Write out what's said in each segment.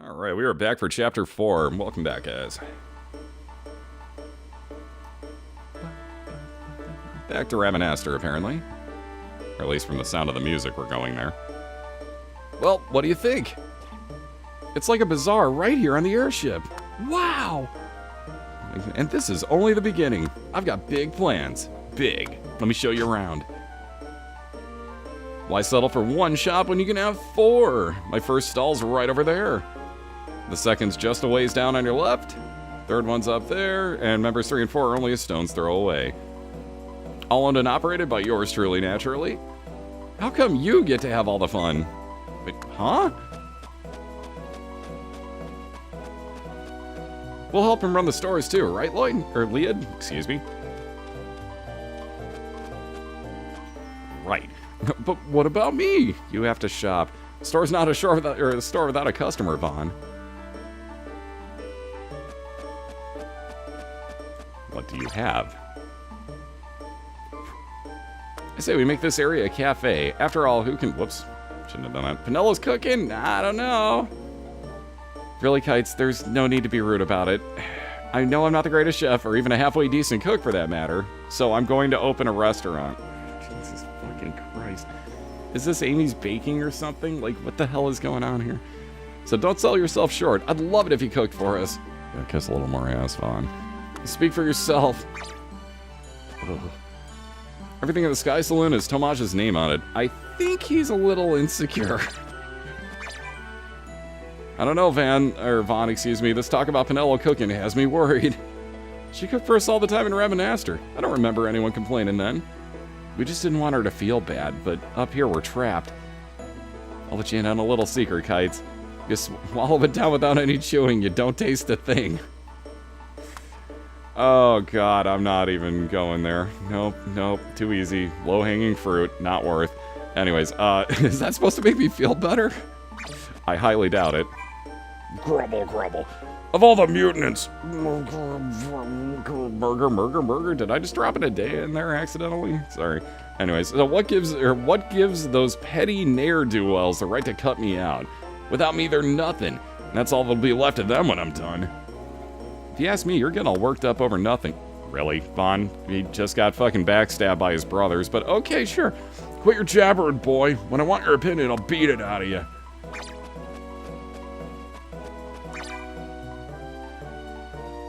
Alright, we are back for Chapter 4. Welcome back, guys. Back to Ravenant, apparently. Or at least from the sound of the music, we're going there. Well, what do you think? It's like a bazaar right here on the airship. Wow! And this is only the beginning. I've got big plans. Big. Let me show you around. Why settle for one shop when you can have 4? My first stall's right over there. The second's just a ways down on your left. Third one's up there, and members 3 and 4 are only a stone's throw away. All owned and operated by yours truly, naturally. How come you get to have all the fun? Wait, huh? We'll help him run the stores too, right, Lloyd? Or Leod? Excuse me. Right. But what about me? You have to shop. Store's not a store without a customer, Vaughn. What do you have? I say we make this area a cafe. After all, who can... Whoops. Shouldn't have done that. Penelo's cooking? I don't know. Really, Kites, there's no need to be rude about it. I know I'm not the greatest chef, or even a halfway decent cook for that matter, so I'm going to open a restaurant. Jesus fucking Christ. Is this Amy's baking or something? Like, what the hell is going on here? So don't sell yourself short. I'd love it if you cooked for us. Yeah, kiss a little more ass, Vaughn. Speak for yourself. Ugh. Everything in the Sky Saloon has Tomaj's name on it. I think he's a little insecure. I don't know, Vaughn, excuse me. This talk about Penelo cooking has me worried. She cooked for us all the time in Ravenaster. I don't remember anyone complaining then. We just didn't want her to feel bad, but up here we're trapped. I'll let you in on a little secret, Kites. You swallow it down without any chewing, you don't taste a thing. Oh god, I'm not even going there. Nope, too easy. Low-hanging fruit, not worth. Anyways, is that supposed to make me feel better? I highly doubt it. Grumble. Of all the mutants. Burger. Did I just drop a day in there accidentally? Sorry. Anyways, so what gives those petty ne'er-do-wells the right to cut me out? Without me, they're nothing. And that's all that'll be left of them when I'm done. If you ask me, you're getting all worked up over nothing. Really, Vaughn? He just got fucking backstabbed by his brothers, but okay, sure. Quit your jabbering, boy. When I want your opinion, I'll beat it out of you.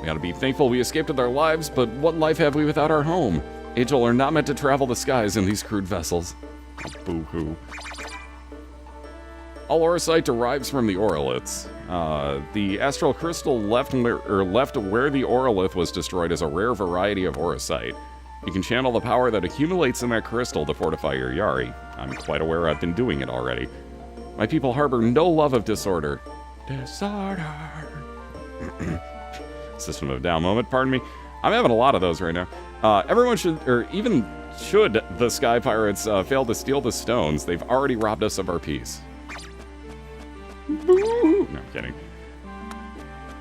We gotta be thankful we escaped with our lives, but what life have we without our home? Angel are not meant to travel the skies in these crude vessels. Oh, boo-hoo. All Orosite derives from the Oroliths. The astral crystal left where the Orolith was destroyed is a rare variety of Orosite. You can channel the power that accumulates in that crystal to fortify your Yari. I'm quite aware I've been doing it already. My people harbor no love of disorder. Disorder. System of Down moment, pardon me. I'm having a lot of those right now. Everyone should, or even should the Sky Pirates fail to steal the stones, they've already robbed us of our peace. Boo! No, I'm kidding.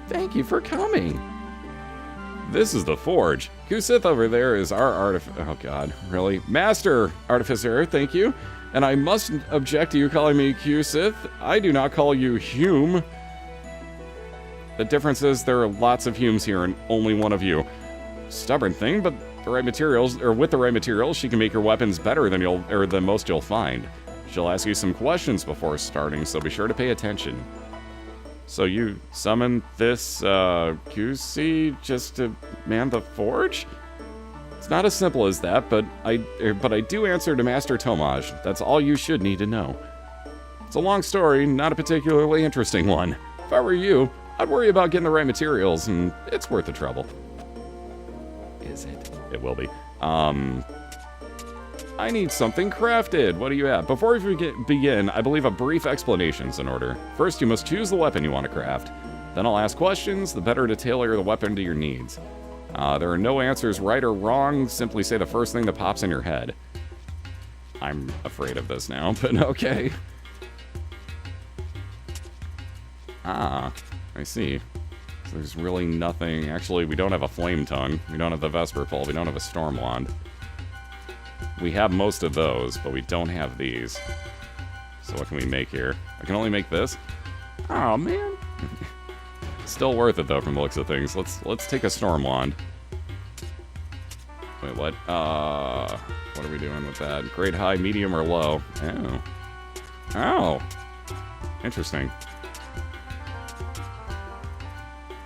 Thank you for coming. This is the Forge. Kusith over there is our oh god, really? Master Artificer, thank you. And I must object to you calling me Kusith. I do not call you Hume. The difference is there are lots of Humes here and only one of you. Stubborn thing, but the right materials, or with the right materials, she can make your weapons better than most you'll find. She'll ask you some questions before starting, so be sure to pay attention. So you summoned this, QC just to man the forge? It's not as simple as that, but I do answer to Master Tomaj. That's all you should need to know. It's a long story, not a particularly interesting one. If I were you, I'd worry about getting the right materials, and it's worth the trouble. Is it? It will be. I need something crafted. What do you have? Before we begin, I believe a brief explanation's in order. First, you must choose the weapon you want to craft. Then I'll ask questions, the better to tailor the weapon to your needs. There are no answers right or wrong. Simply say the first thing that pops in your head. I'm afraid of this now, but okay. Ah, I see. So there's really nothing. Actually, we don't have a flame tongue. We don't have the Vesper pole. We don't have a storm wand. We have most of those, but we don't have these. So what can we make here? I can only make this? Oh, man. Still worth it though from the looks of things. Let's take a Storm Wand. Wait, what? What are we doing with that? Grade high, medium, or low? Oh. Oh. Interesting.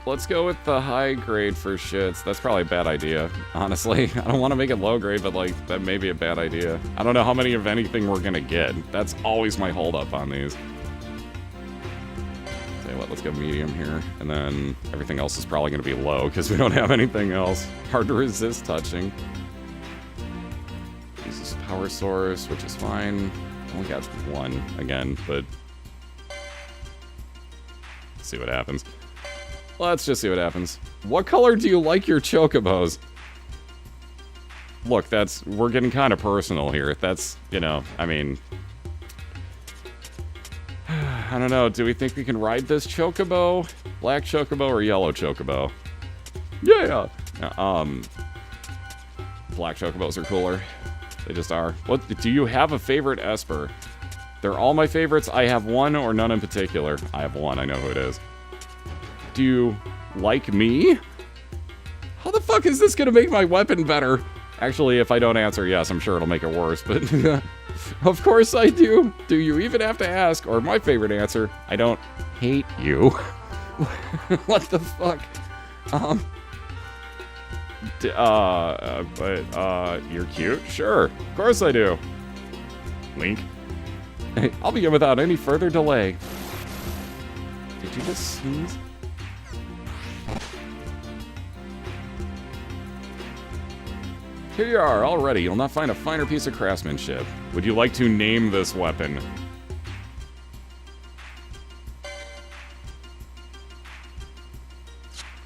Let's go with the high grade for shits. That's probably a bad idea, honestly. I don't want to make it low grade, but like, that may be a bad idea. I don't know how many of anything we're gonna get. That's always my holdup on these. Tell you what, let's go medium here. And then everything else is probably gonna be low, because we don't have anything else. Hard to resist touching. Uses power source, which is fine. Only got one again, but let's see what happens. Let's just see what happens. What color do you like your chocobos? Look, we're getting kind of personal here. That's, you know, I mean, I don't know. Do we think we can ride this chocobo? Black chocobo or yellow chocobo? Yeah. Black chocobos are cooler. They just are. What, do you have a favorite Esper? They're all my favorites. I have one or none in particular. I have one. I know who it is. Do you like me? How the fuck is this gonna make my weapon better? Actually, if I don't answer yes, I'm sure it'll make it worse, but of course I do. Do you even have to ask? Or my favorite answer, I don't hate you. What the fuck? You're cute? Sure, of course I do. Wink. Hey, I'll begin without any further delay. Did you just sneeze? Here you are, already. You'll not find a finer piece of craftsmanship. Would you like to name this weapon?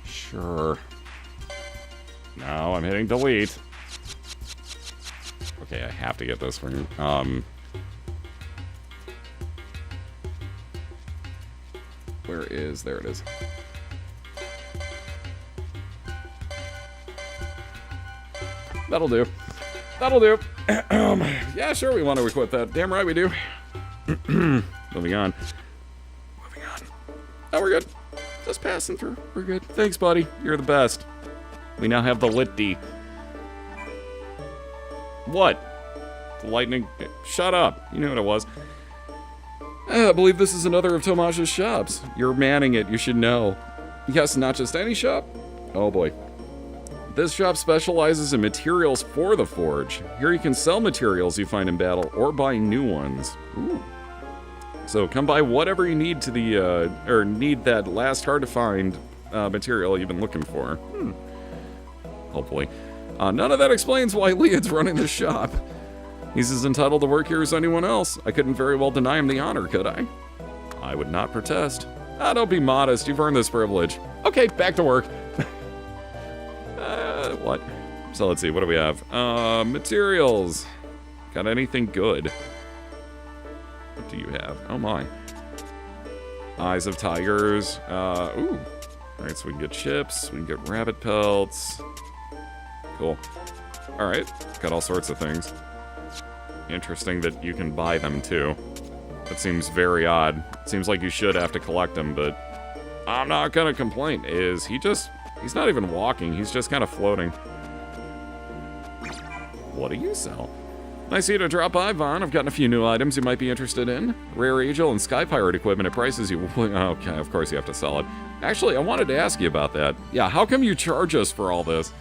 Sure. No, I'm hitting delete. Okay, I have to get this for you. Where is... There it is. That'll do. That'll do. Yeah, sure, we want to equip that. Damn right we do. Moving on. Moving on. Oh, we're good. Just passing through. We're good. Thanks, buddy. You're the best. We now have the Lit D. What? The lightning... Shut up. You knew what it was. I believe this is another of Tomaja's shops. You're manning it. You should know. Yes, not just any shop. Oh, boy. This shop specializes in materials for the forge. Here you can sell materials you find in battle or buy new ones. Ooh. So come buy whatever you need to the, or need that last hard to find material you've been looking for. Hopefully. None of that explains why Leon's running the shop. He's as entitled to work here as anyone else. I couldn't very well deny him the honor, could I? I would not protest. Don't be modest. You've earned this privilege. Okay, back to work. What? So let's see, what do we have? Materials. Got anything good? What do you have? Oh my. Eyes of tigers. Ooh. Alright, so we can get chips, we can get rabbit pelts. Cool. Alright, got all sorts of things. Interesting that you can buy them too. That seems very odd. It seems like you should have to collect them, but I'm not gonna complain. Is he just... He's not even walking, he's just kind of floating. What do you sell? Nice of you to drop by, Vaughn. I've gotten a few new items you might be interested in. Rare Angel and Sky Pirate equipment at prices you... Okay, of course you have to sell it. Actually, I wanted to ask you about that. Yeah, how come you charge us for all this?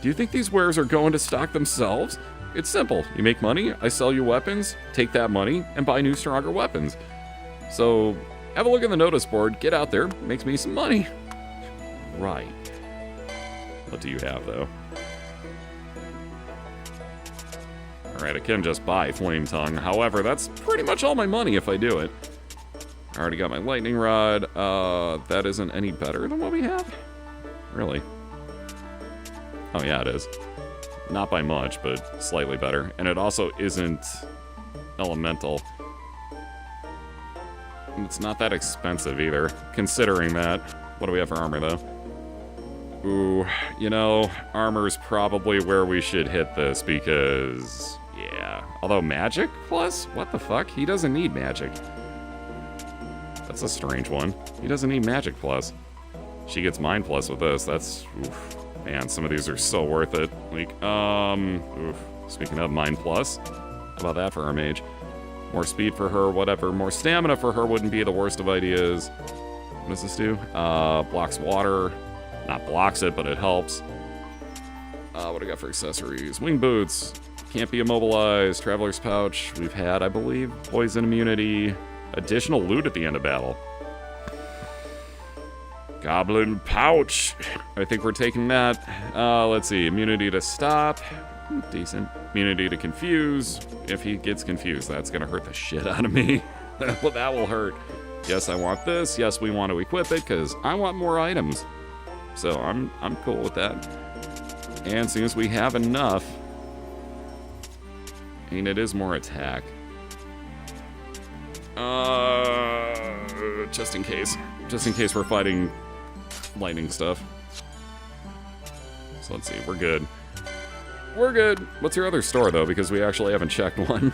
Do you think these wares are going to stock themselves? It's simple. You make money, I sell you weapons, take that money, and buy new, stronger weapons. So, have a look at the notice board, get out there, makes me some money. Right. What do you have, though? Alright, I can just buy Flame Tongue. However, that's pretty much all my money if I do it. I already got my Lightning Rod. That isn't any better than what we have? Really? Oh, yeah, it is. Not by much, but slightly better. And it also isn't elemental. And it's not that expensive either, considering that. What do we have for armor, though? Ooh, you know, armor's probably where we should hit this because, yeah. Although magic plus? What the fuck? He doesn't need magic. That's a strange one. He doesn't need magic plus. She gets Mind Plus with this. That's, oof. Man, some of these are so worth it. Like, oof. Speaking of Mind Plus, how about that for our mage? More speed for her, whatever. More stamina for her wouldn't be the worst of ideas. What does this do? Blocks water. Not blocks it, but it helps. What do I got for accessories? Wing boots. Can't be immobilized. Traveler's pouch. We've had, I believe, poison immunity. Additional loot at the end of battle. Goblin pouch. I think we're taking that. Let's see. Immunity to stop. Decent. Immunity to confuse. If he gets confused, that's gonna hurt the shit out of me. Well, that will hurt. Yes, I want this. Yes, we want to equip it because I want more items. So I'm cool with that. And seeing as we have enough, and it is more attack. Just in case we're fighting lightning stuff. So let's see, we're good. We're good. What's your other store, though? Because we actually haven't checked one.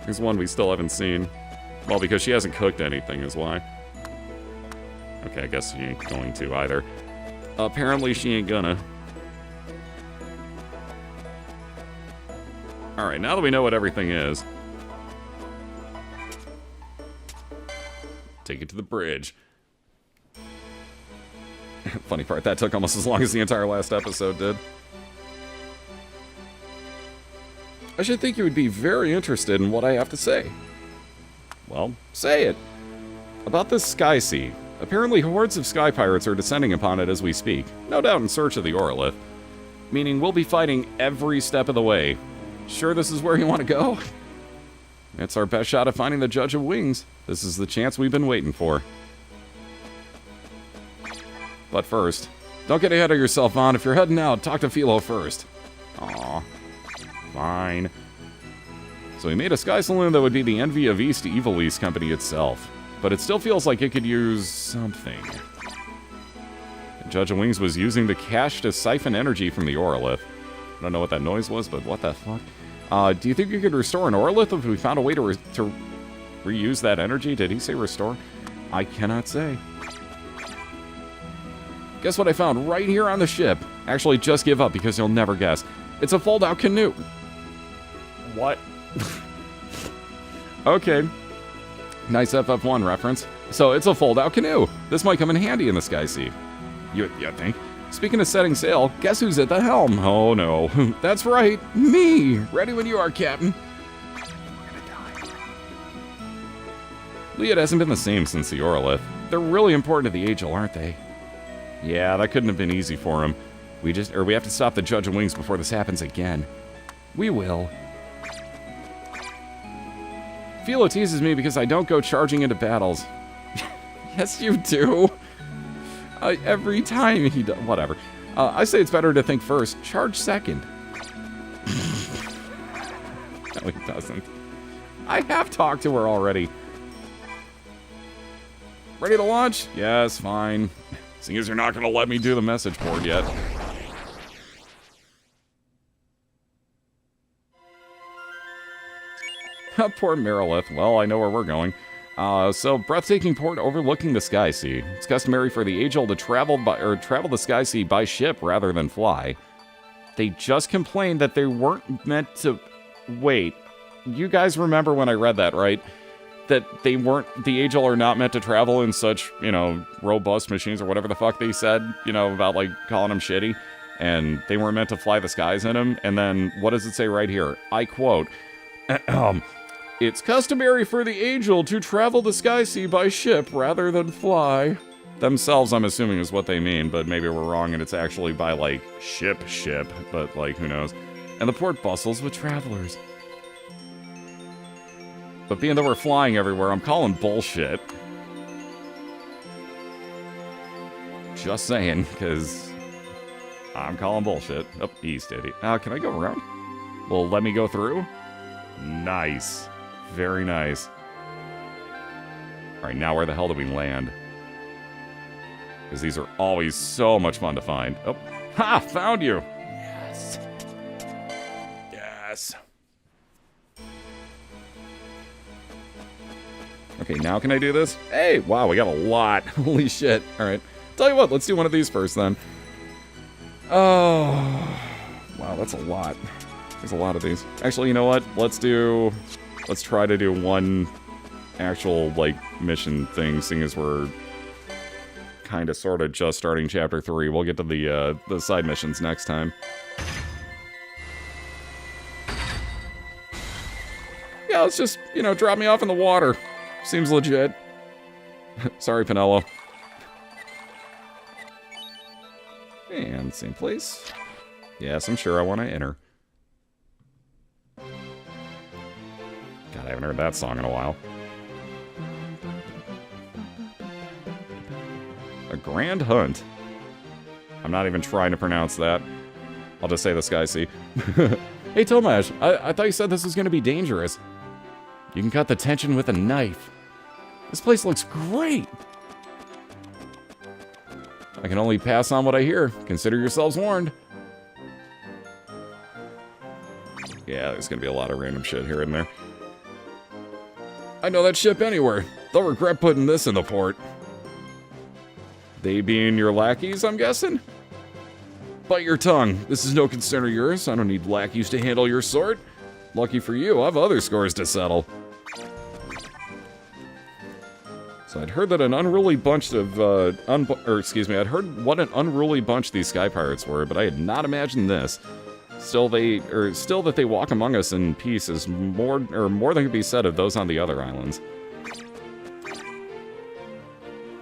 There's one we still haven't seen. Well, because she hasn't cooked anything is why. Okay, I guess she ain't going to either. Apparently she ain't gonna. Alright, now that we know what everything is, take it to the bridge. Funny part, that took almost as long as the entire last episode did. I should think you would be very interested in what I have to say. Well, say it. About this Sky Sea. Apparently hordes of sky pirates are descending upon it as we speak. No doubt in search of the Orolith. Meaning we'll be fighting every step of the way. Sure this is where you want to go? It's our best shot at finding the Judge of Wings. This is the chance we've been waiting for. But first, don't get ahead of yourself, Vaughn. If you're heading out, talk to Philo first. Aw. Fine. So he made a sky saloon that would be the envy of East Evil East Company itself. But it still feels like it could use something. The Judge of Wings was using the cash to siphon energy from the Orolith. I don't know what that noise was, but what the fuck? Do you think you could restore an Orolith if we found a way to reuse that energy? Did he say restore? I cannot say. Guess what I found right here on the ship? Actually, just give up because you'll never guess. It's a fold-out canoe. What? Okay. Nice FF1 reference. So it's a fold-out canoe. This might come in handy in the Sky Sea. You think? Speaking of setting sail, guess who's at the helm? Oh no. That's right, me! Ready when you are, Captain. We're gonna die. Liat hasn't been the same since the Orolith. They're really important to the Angel, aren't they? Yeah, that couldn't have been easy for him. We have to stop the Judge of Wings before this happens again. We will. Philo teases me because I don't go charging into battles. Yes, you do. Every time he does. Whatever. I say it's better to think first. Charge second. No, he doesn't. I have talked to her already. Ready to launch? Yes, fine. Seeing as you're not going to let me do the message board yet. Poor Marilith. Well, I know where we're going. So, breathtaking port overlooking the Sky Sea. It's customary for the Angel to travel the Sky Sea by ship rather than fly. They just complained that they weren't meant to... Wait. You guys remember when I read that, right? That the Angel are not meant to travel in such, robust machines or whatever the fuck they said, about, calling them shitty. And they weren't meant to fly the skies in them. And then, what does it say right here? I quote... It's customary for the Angel to travel the Sky Sea by ship rather than fly. Themselves, I'm assuming, is what they mean, but maybe we're wrong and it's actually by, ship, but, who knows. And the port bustles with travelers. But being that we're flying everywhere, I'm calling bullshit. Just saying, because I'm calling bullshit. Oh, east, idiot. Can I go around? Well, let me go through? Nice. Very nice. Alright, now where the hell do we land? Because these are always so much fun to find. Oh, ha! Found you! Yes. Yes. Okay, now can I do this? Hey! Wow, we got a lot. Holy shit. Alright. Tell you what, let's do one of these first then. Oh, wow, that's a lot. There's a lot of these. Actually, you know what? Let's try to do one actual, like, mission thing, seeing as we're kind of, sort of just starting Chapter 3. We'll get to the side missions next time. Yeah, let's just, you know, drop me off in the water. Seems legit. Sorry, Pinello. And same place. Yes, I'm sure I want to enter. God, I haven't heard that song in a while. A Grand Hunt. I'm not even trying to pronounce that. I'll just say the Sky Sea. Hey, Tomash, I thought you said this was going to be dangerous. You can cut the tension with a knife. This place looks great. I can only pass on what I hear. Consider yourselves warned. Yeah, there's going to be a lot of random shit here and there. I know that ship anywhere. They'll regret putting this in the port. They being your lackeys, I'm guessing? Bite your tongue. This is no concern of yours. I don't need lackeys to handle your sort. Lucky for you, I have other scores to settle. So I'd heard that an unruly bunch of, I'd heard what an unruly bunch these sky pirates were, but I had not imagined this. Still that they walk among us in peace is more than can be said of those on the other islands.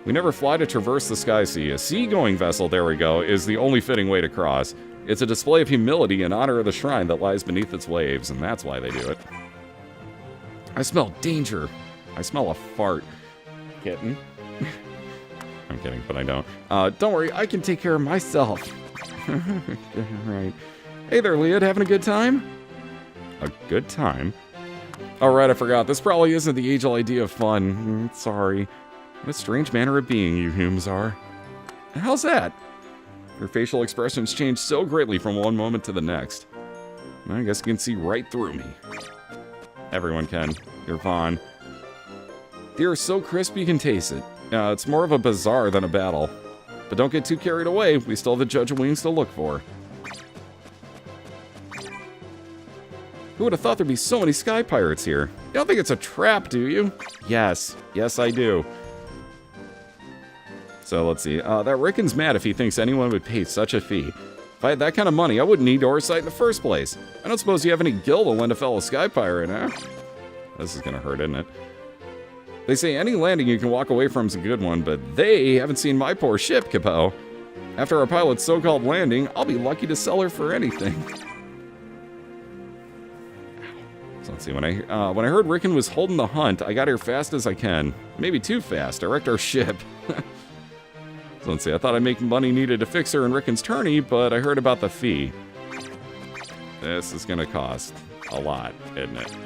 We never fly to traverse the Sky Sea. A sea-going vessel, there we go, is the only fitting way to cross. It's a display of humility in honor of the shrine that lies beneath its waves, and that's why they do it. I smell danger. I smell a fart. Kitten. I'm kidding, but I don't. Don't worry, I can take care of myself. Right. Hey there, Leah, having a good time? A good time? Alright, I forgot. This probably isn't the age-old idea of fun. Sorry. What a strange manner of being you humans are. How's that? Your facial expressions change so greatly from one moment to the next. I guess you can see right through me. Everyone can. You're Vaughn. They are so crisp you can taste it. It's more of a bazaar than a battle. But don't get too carried away. We still have the Judge of Wings to look for. Who would have thought there'd be so many sky pirates here? You don't think it's a trap, do you? Yes. Yes, I do. So, let's see. That Rickon's mad if he thinks anyone would pay such a fee. If I had that kind of money, I wouldn't need oversight in the first place. I don't suppose you have any gil to lend a fellow sky pirate, huh? This is gonna hurt, isn't it? They say any landing you can walk away from is a good one, but they haven't seen my poor ship, Capo. After our pilot's so-called landing, I'll be lucky to sell her for anything. So let's see, when I heard Rickon was holding the hunt, I got here fast as I can. Maybe too fast. I wrecked our ship. So let's see, I thought I'd make money needed to fix her in Rickon's tourney, but I heard about the fee. This is gonna cost a lot, isn't it?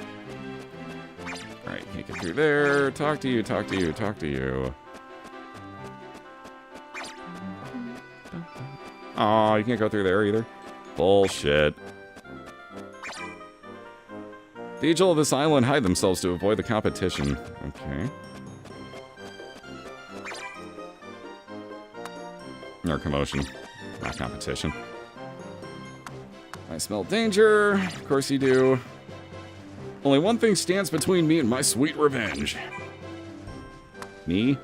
Alright, can't get through there. Talk to you, talk to you, talk to you. Aw, you can't go through there either. Bullshit. The Angel of this island hide themselves to avoid the competition. Okay. Or commotion. Not competition. I smell danger. Of course you do. Only one thing stands between me and my sweet revenge. Me?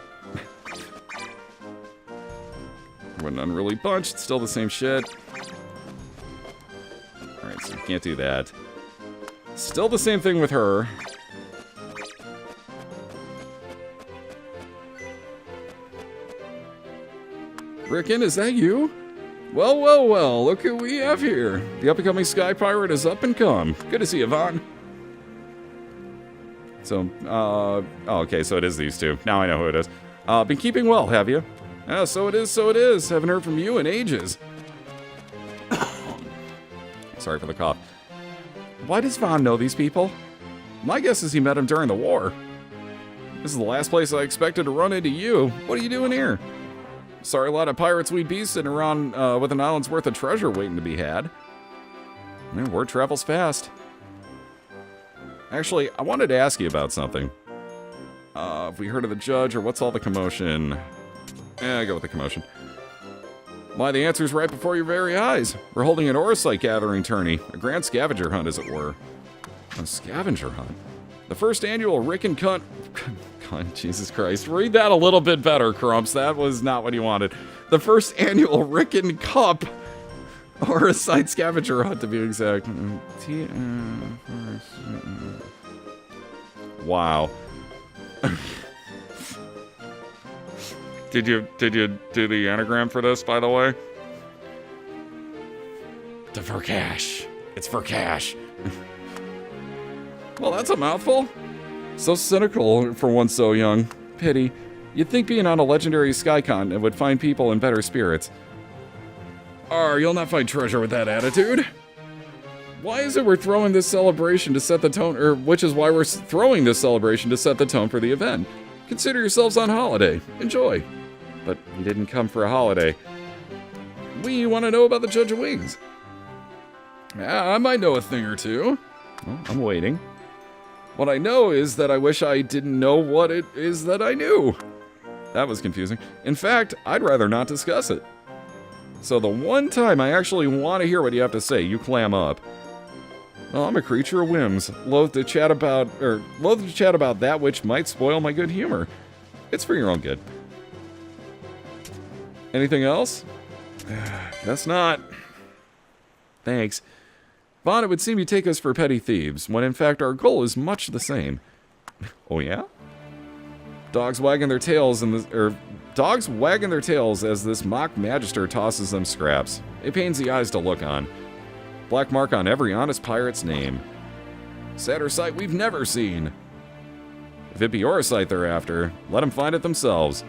What an unruly bunch. It's still the same shit. Alright, so you can't do that. Still the same thing with her. Rickon, is that you? Well, well, well, look who we have here. The up-and-coming sky pirate is up and come. Good to see you, Vaughn. So, oh, okay, so it is these two. Now I know who it is. Been keeping well, have you? So it is, so it is. Haven't heard from you in ages. Sorry for the cough. Why does Vaughn know these people? My guess is he met him during the war. This is the last place I expected to run into you. What are you doing here? Sorry, a lot of pirates we'd be sitting around with an island's worth of treasure waiting to be had. Man, word travels fast. Actually, I wanted to ask you about something. Have we heard of the judge, or what's all the commotion? I go with the commotion. Why, the answer's right before your very eyes. We're holding an Orosite gathering tourney, a grand scavenger hunt, as it were. A scavenger hunt? The first annual Rick and Cunt... God, Jesus Christ. Read that a little bit better, Crumps. That was not what you wanted. The first annual Rick and Cup Orosite scavenger hunt, to be exact. Wow. Did you do the anagram for this, by the way? For cash. It's for cash. Well, that's a mouthful. So cynical for one so young. Pity. You'd think being on a legendary sky continent would find people in better spirits. You'll not find treasure with that attitude. Why is it we're throwing this celebration to set the tone, or which is why we're throwing this celebration to set the tone for the event? Consider yourselves on holiday. Enjoy. But we didn't come for a holiday. We want to know about the Judge of Wings. I might know a thing or two. Well, I'm waiting. What I know is that I wish I didn't know what it is that I knew. That was confusing. In fact, I'd rather not discuss it. So the one time I actually want to hear what you have to say, you clam up. Well, I'm a creature of whims, loath to chat about that which might spoil my good humor. It's for your own good. Anything else? Guess not. Thanks. Vaughn, it would seem you take us for petty thieves, when in fact our goal is much the same. Oh yeah? Dogs wagging their tails as this mock magister tosses them scraps. It pains the eyes to look on. Black mark on every honest pirate's name. Sadder sight we've never seen. If it be Orosite they're after, let them find it themselves.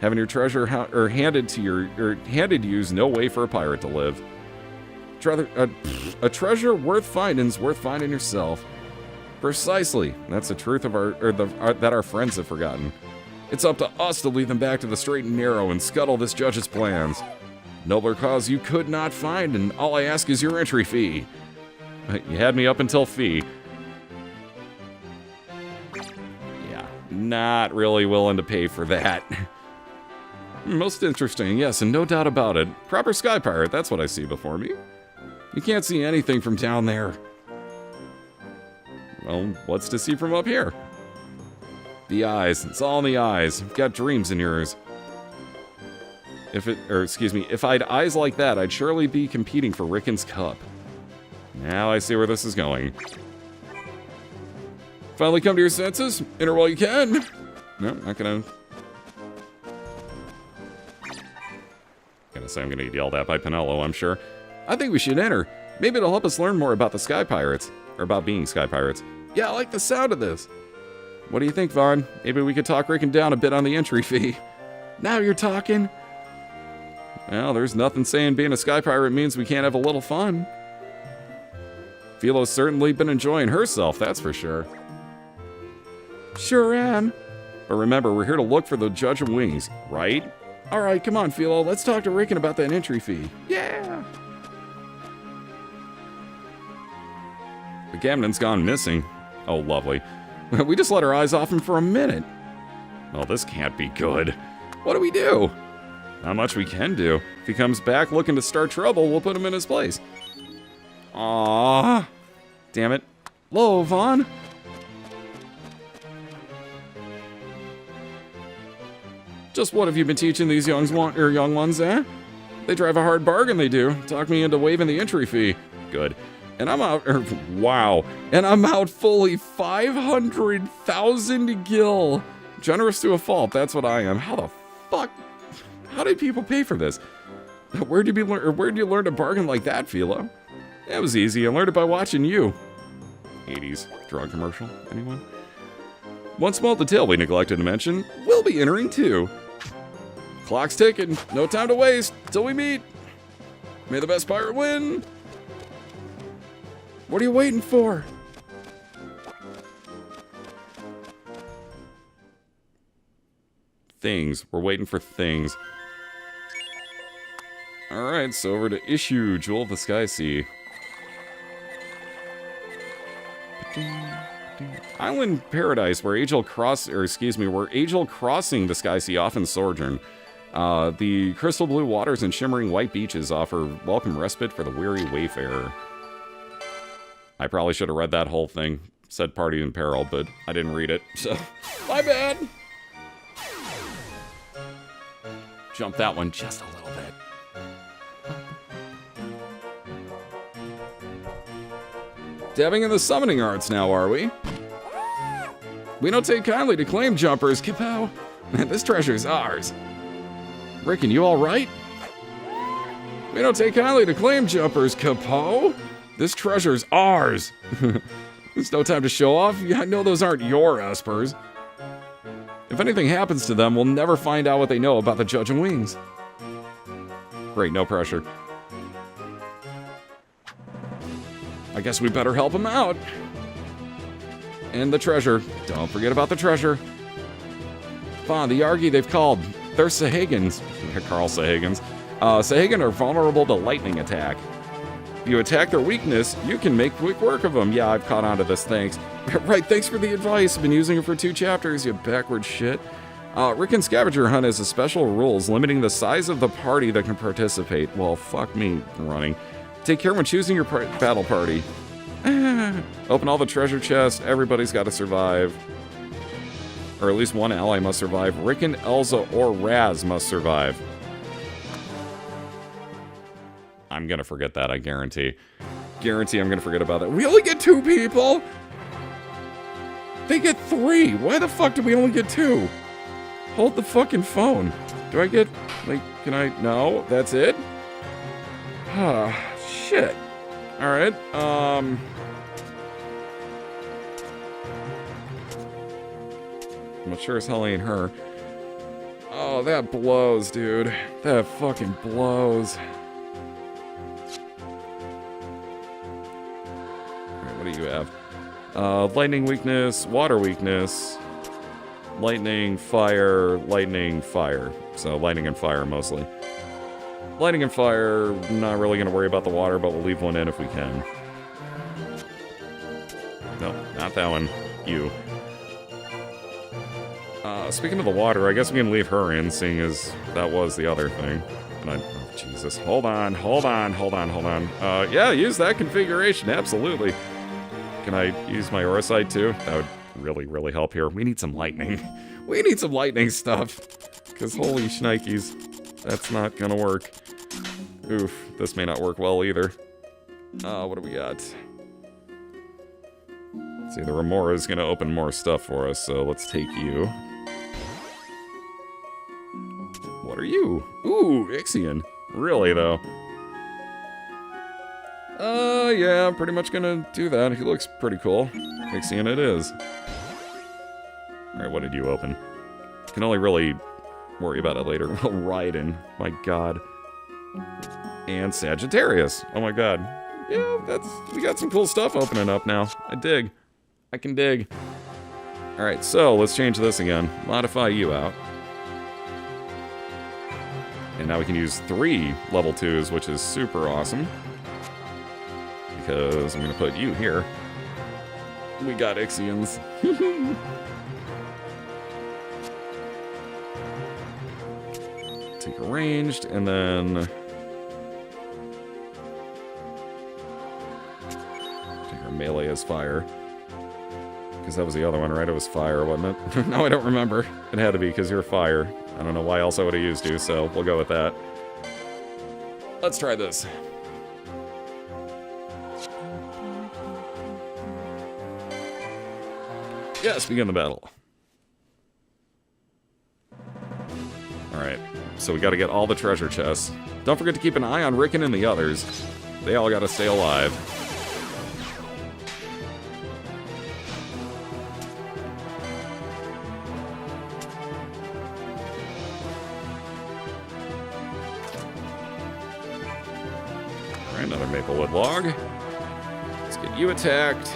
Having your treasure handed to you's no way for a pirate to live. A treasure worth finding's worth finding yourself. Precisely. That's the truth of that our friends have forgotten. It's up to us to lead them back to the straight and narrow and scuttle this judge's plans. Nobler cause you could not find, and all I ask is your entry fee. You had me up until fee. Yeah, not really willing to pay for that. Most interesting, yes, and no doubt about it. Proper sky pirate, that's what I see before me. You can't see anything from down there. Well, what's to see from up here? The eyes. It's all in the eyes. You've got dreams in yours. If I'd eyes like that, I'd surely be competing for Rickon's Cup. Now I see where this is going. Finally come to your senses? Enter while you can. No, not gonna... Gonna say I'm gonna get yelled at by Pinello, I'm sure. I think we should enter. Maybe it'll help us learn more about the Sky Pirates. Or about being Sky Pirates. Yeah, I like the sound of this. What do you think, Vaughn? Maybe we could talk Rickon down a bit on the entry fee. Now you're talking. Well, there's nothing saying being a Sky Pirate means we can't have a little fun. Philo's certainly been enjoying herself, that's for sure. Sure am. But remember, we're here to look for the Judge of Wings, right? Alright, come on, Philo. Let's talk to Rickon about that entry fee. Yeah! The Gamnon's gone missing. Oh, lovely. We just let our eyes off him for a minute. Well, this can't be good. What do we do? Not much we can do. If he comes back looking to start trouble, we'll put him in his place. Aww. Damn it. Hello, Vaughn. Just what have you been teaching these young ones, eh? They drive a hard bargain, they do. Talk me into waiving the entry fee. Good. And I'm out, wow. And I'm out fully 500,000 gil. Generous to a fault, that's what I am. How the fuck? How did people pay for this? Where'd you learn to bargain like that, Philo? That was easy. I learned it by watching you. 80s drug commercial, anyone? One small detail we neglected to mention, we'll be entering too. Clock's ticking. No time to waste. Till we meet. May the best pirate win. What are you waiting for? Things. We're waiting for things. Alright, so over to issue Jewel of the Sky Sea. Island Paradise, where Angel Crossing the Sky Sea often sojourn. The crystal blue waters and shimmering white beaches offer welcome respite for the weary wayfarer. I probably should have read that whole thing. Said party in peril, but I didn't read it, so my bad. Jump that one just a little bit. Dabbing in the summoning arts now, are we? We don't take kindly to claim jumpers, Kapow. This treasure's ours. Rickon, you alright? We don't take kindly to claim jumpers, Kapow. This treasure's ours. There's no time to show off. I know those aren't your espers. If anything happens to them, we'll never find out what they know about the Judge and Wings. Great, no pressure. I guess we better help him out. And the treasure. Don't forget about the treasure. Fawn, the Yargi they've called. They're Sahagins. Carl Sahagins. Sahagan are vulnerable to lightning attack. If you attack their weakness, you can make quick work of them. Yeah, I've caught on to this, thanks. Right, thanks for the advice. I've been using it for 2 chapters, you backward shit. Rickon Scavenger Hunt has a special rules limiting the size of the party that can participate. Well, fuck me running. Take care when choosing your battle party. Open all the treasure chests. Everybody's got to survive. Or at least one ally must survive. Rickon, Elza, or Raz must survive. I'm going to forget that, I guarantee. Guarantee I'm going to forget about that. We only get 2 people? They get 3. Why the fuck do we only get 2? Hold the fucking phone. Do I get, like, can I? No, that's it? Ah, shit. Alright, I'm sure as hell ain't her. Oh, that blows, dude. That fucking blows. Alright, what do you have? Lightning weakness, water weakness, lightning, fire. So lightning and fire mostly. Lightning and fire, not really going to worry about the water, but we'll leave one in if we can. No, not that one. You. Speaking of the water, I guess we can leave her in, seeing as that was the other thing. And oh, Jesus. Hold on. Yeah, use that configuration, absolutely. Can I use my Orosite too? That would really, really help here. We need some lightning. We need some lightning stuff. Because holy shnikes, that's not gonna work. Oof, this may not work well either. What do we got? Let's see, the Remora is gonna open more stuff for us, so let's take you. What are you? Ooh, Ixion. Really, though? Yeah, I'm pretty much gonna do that. He looks pretty cool. Ixion it is. Alright, what did you open? Can only really worry about it later. Well, Raiden. My god. And Sagittarius. Oh my god. Yeah, we got some cool stuff opening up now. I dig. I can dig. Alright, so let's change this again. Modify you out. And now we can use 3 level 2s, which is super awesome. Because I'm going to put you here. We got Ixions. Take a ranged, and then... take our melee as fire. Because that was the other one, right? It was fire, wasn't it? No, I don't remember. It had to be, because you're fire. I don't know why else I would have used you, so we'll go with that. Let's try this. Yes, begin the battle. Alright, so we gotta get all the treasure chests. Don't forget to keep an eye on Rickon and the others. They all gotta stay alive. Alright, another Maplewood log. Let's get you attacked.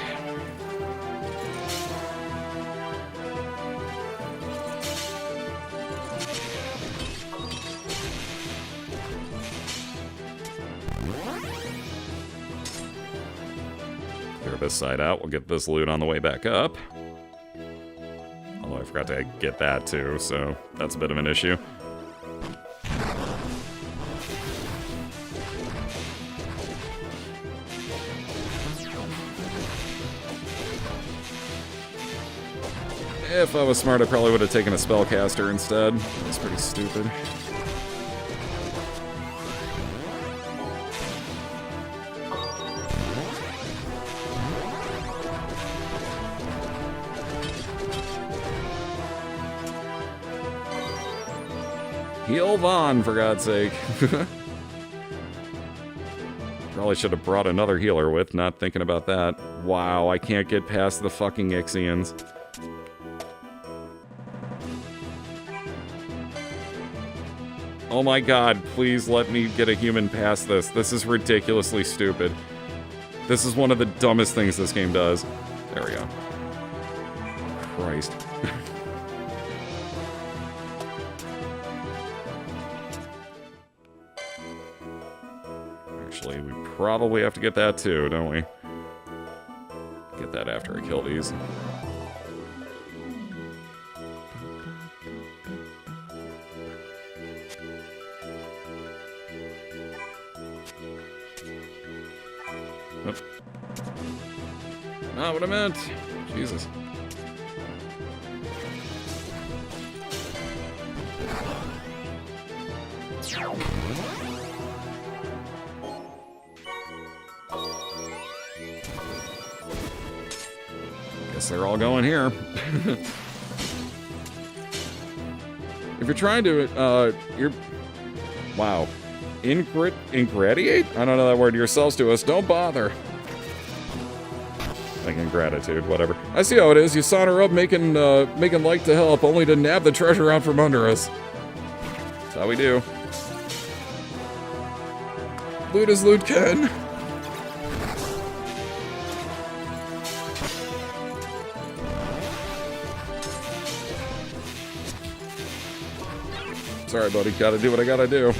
This side out. We'll get this loot on the way back up. Although I forgot to get that too, so that's a bit of an issue. If I was smart, I probably would have taken a spellcaster instead. That's pretty stupid. Heal Vaughn, for God's sake. Probably should have brought another healer with, not thinking about that. Wow, I can't get past the fucking Ixians. Oh my god, please let me get a human past this. This is ridiculously stupid. This is one of the dumbest things this game does. There we go. Christ. Actually, we probably have to get that too, don't we? Get that after I kill these. Not what I meant. Jesus. Guess they're all going here. If you're trying to, wow. Ingratiate? I don't know that word. Yourselves to us. Don't bother. Like ingratitude, whatever. I see how it is. You saunter up making like to help, only to nab the treasure out from under us. That's how we do. Loot as loot can. Sorry, buddy. Gotta do what I gotta do.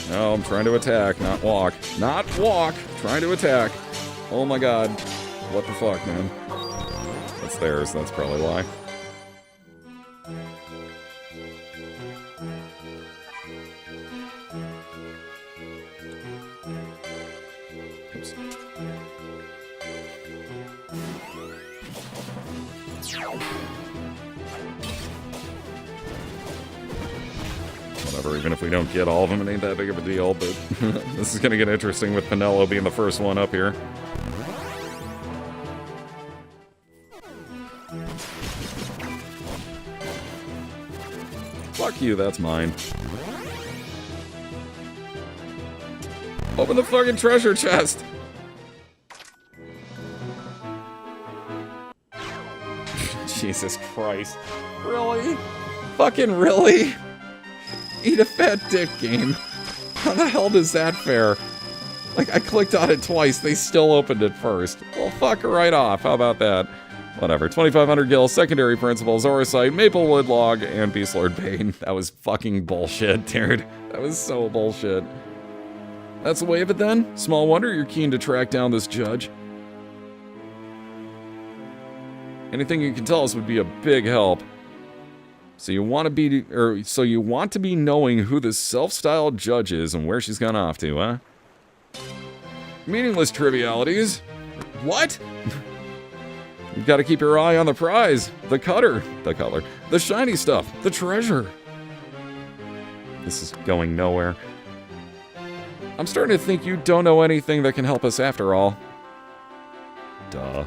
No, I'm trying to attack, not walk. Not walk! Trying to attack. Oh my god. What the fuck, man? That's theirs, that's probably why. Oops. Whatever, even if we don't get all of them, it ain't that big of a deal, but this is gonna get interesting with Pinello being the first one up here. Fuck you, that's mine. Open the fucking treasure chest! Jesus Christ. Really? Fucking really? Eat a fat dick, game. How the hell does that fare? Like, I clicked on it twice, they still opened it first. Well, fuck right off, how about that? Whatever, 2,500 gil, secondary principles, Orisite, Maplewood Log, and Beast Lord Bane. That was fucking bullshit, dude. That was so bullshit. That's the way of it then? Small wonder you're keen to track down this judge. Anything you can tell us would be a big help. So you want to be knowing who this self-styled judge is and where she's gone off to, huh? Meaningless trivialities. What? You've got to keep your eye on the prize, the color, the shiny stuff, the treasure. This is going nowhere. I'm starting to think you don't know anything that can help us after all. Duh.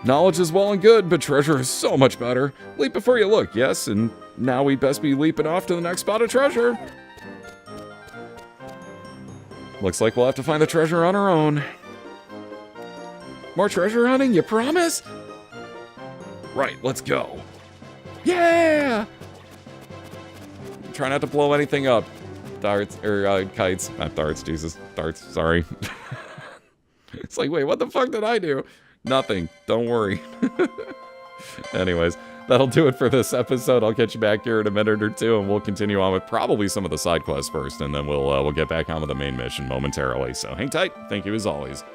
Knowledge is well and good, but treasure is so much better. Leap before you look, yes, and now we best be leaping off to the next spot of treasure. Looks like we'll have to find the treasure on our own. More treasure hunting, you promise? Right, let's go. Yeah! Try not to blow anything up. Darts, or kites. Not darts, Jesus. Darts, sorry. It's like, wait, what the fuck did I do? Nothing. Don't worry. Anyways, that'll do it for this episode. I'll catch you back here in a minute or two, and we'll continue on with probably some of the side quests first, and then we'll get back on with the main mission momentarily. So hang tight. Thank you as always.